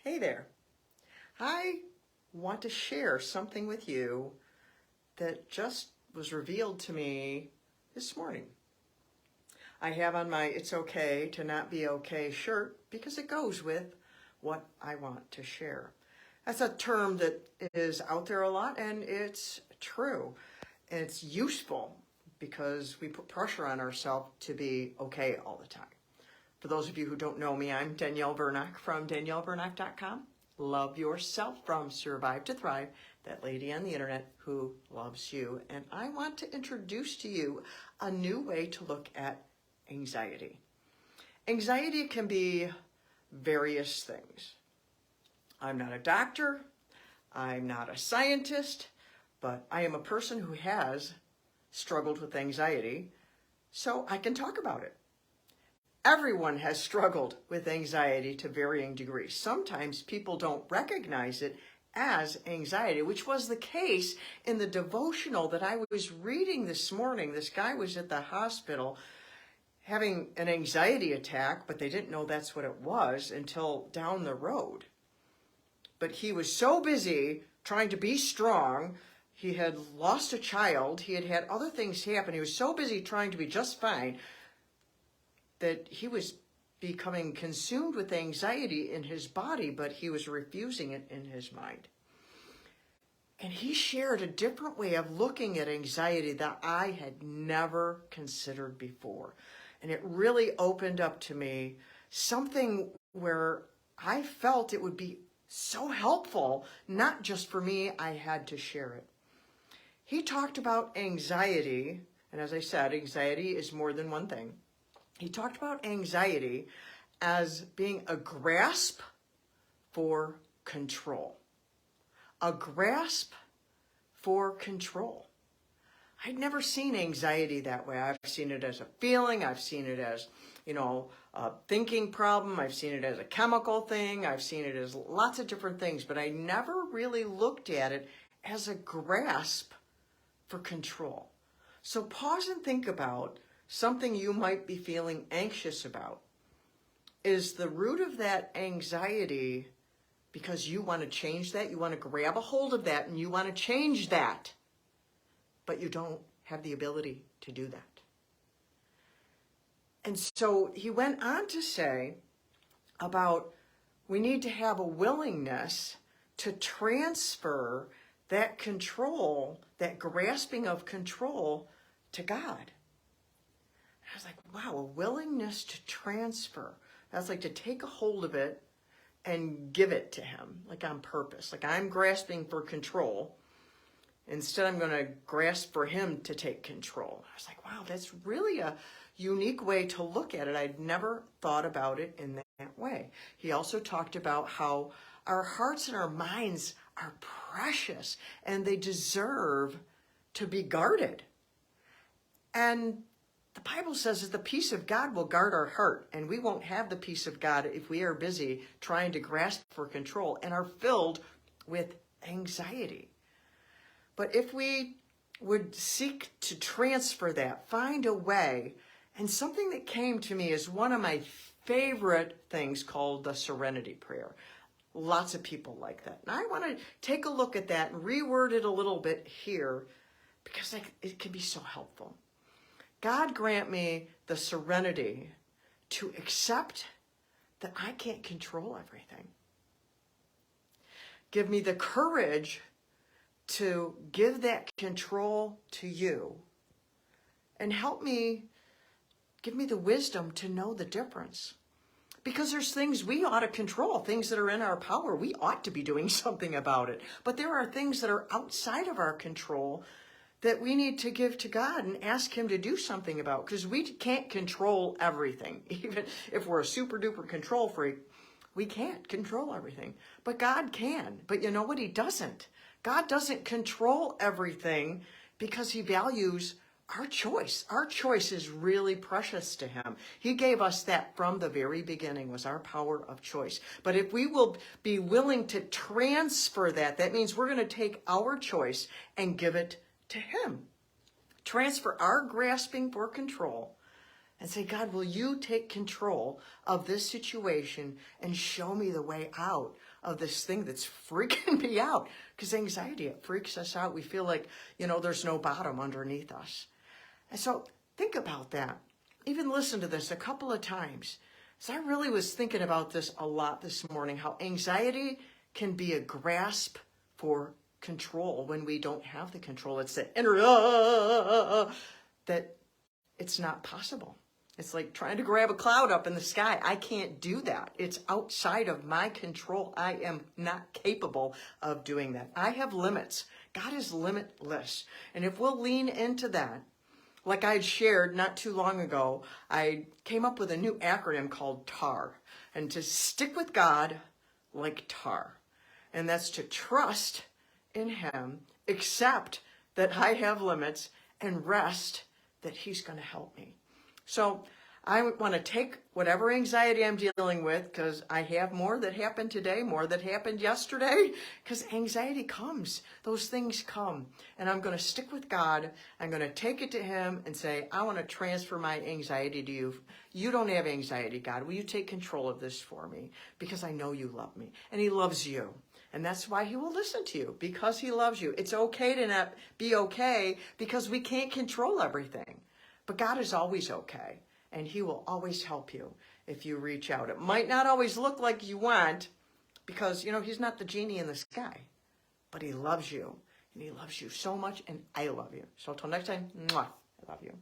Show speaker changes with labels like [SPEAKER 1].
[SPEAKER 1] Hey there. I want to share something with you that just was revealed to me this morning. I have on my It's Okay to Not Be Okay shirt because it goes with what I want to share. That's a term that is out there a lot, and it's true. And it's useful because we put pressure on ourselves to be okay all the time. For those of you who don't know me, I'm Danielle Vernock from DanielleVernock.com. Love yourself from Survive to Thrive, that lady on the internet who loves you. And I want to introduce to you a new way to look at anxiety. Anxiety can be various things. I'm not a doctor, I'm not a scientist, but I am a person who has struggled with anxiety, so I can talk about it. Everyone has struggled with anxiety to varying degrees. Sometimes people don't recognize it as anxiety, which was the case in the devotional that I was reading this morning. This guy was at the hospital having an anxiety attack, but they didn't know that's what it was until down the road. But he was so busy trying to be strong. He had lost a child. He had had other things happen. He was so busy trying to be just fine that he was becoming consumed with anxiety in his body, but he was refusing it in his mind. And he shared a different way of looking at anxiety that I had never considered before. And it really opened up to me something where I felt it would be so helpful, not just for me, I had to share it. He talked about anxiety, and as I said, anxiety is more than one thing. He talked about anxiety as being a grasp for control. A grasp for control. I'd never seen anxiety that way. I've seen it as a feeling. I've seen it as, a thinking problem. I've seen it as a chemical thing. I've seen it as lots of different things, but I never really looked at it as a grasp for control. So pause and think about something you might be feeling anxious about. Is the root of that anxiety because you want to change that? You want to grab a hold of that and you want to change that, but you don't have the ability to do that. And so he went on to say about we need to have a willingness to transfer that control, that grasping of control, to God. I was like, wow, a willingness to transfer. That's like to take a hold of it and give it to him, like on purpose. Like I'm grasping for control. Instead, I'm going to grasp for him to take control. I was like, wow, that's really a unique way to look at it. I'd never thought about it in that way. He also talked about how our hearts and our minds are precious and they deserve to be guarded. And the Bible says that the peace of God will guard our heart, and we won't have the peace of God if we are busy trying to grasp for control and are filled with anxiety. But if we would seek to transfer that, find a way, and something that came to me is one of my favorite things called the Serenity Prayer. Lots of people like that. And I want to take a look at that and reword it a little bit here because it can be so helpful. God grant me the serenity to accept that I can't control everything. Give me the courage to give that control to you. And give me the wisdom to know the difference. Because there's things we ought to control, things that are in our power. We ought to be doing something about it. But there are things that are outside of our control that we need to give to God and ask him to do something about, because we can't control everything. Even if we're a super duper control freak, we can't control everything. But God can. But you know what? He doesn't. God doesn't control everything because he values our choice. Our choice is really precious to him. He gave us that from the very beginning, was our power of choice. But if we will be willing to transfer that, that means we're going to take our choice and give it to him. Transfer our grasping for control and say, God, will you take control of this situation and show me the way out of this thing that's freaking me out? Because anxiety, it freaks us out. We feel like, there's no bottom underneath us. And so think about that. Even listen to this a couple of times. So I really was thinking about this a lot this morning, how anxiety can be a grasp for control when we don't have the control. It's that inner, that it's not possible. It's like trying to grab a cloud up in the sky. I can't do that. It's outside of my control. I am not capable of doing that. I have limits. God is limitless. And if we'll lean into that, like I had shared not too long ago, I came up with a new acronym called TAR. And to stick with God like TAR. And that's to trust in Him, accept that I have limits, and rest that He's going to help me. So I want to take whatever anxiety I'm dealing with, because I have more that happened today, more that happened yesterday, because anxiety comes. Those things come. And I'm going to stick with God. I'm going to take it to Him and say, I want to transfer my anxiety to you. You don't have anxiety, God. Will you take control of this for me? Because I know you love me. And He loves you. And that's why He will listen to you, because He loves you. It's okay to not be okay, because we can't control everything. But God is always okay. And He will always help you if you reach out. It might not always look like you want, because, He's not the genie in the sky. But He loves you. And He loves you so much, and I love you. So until next time, mwah, I love you.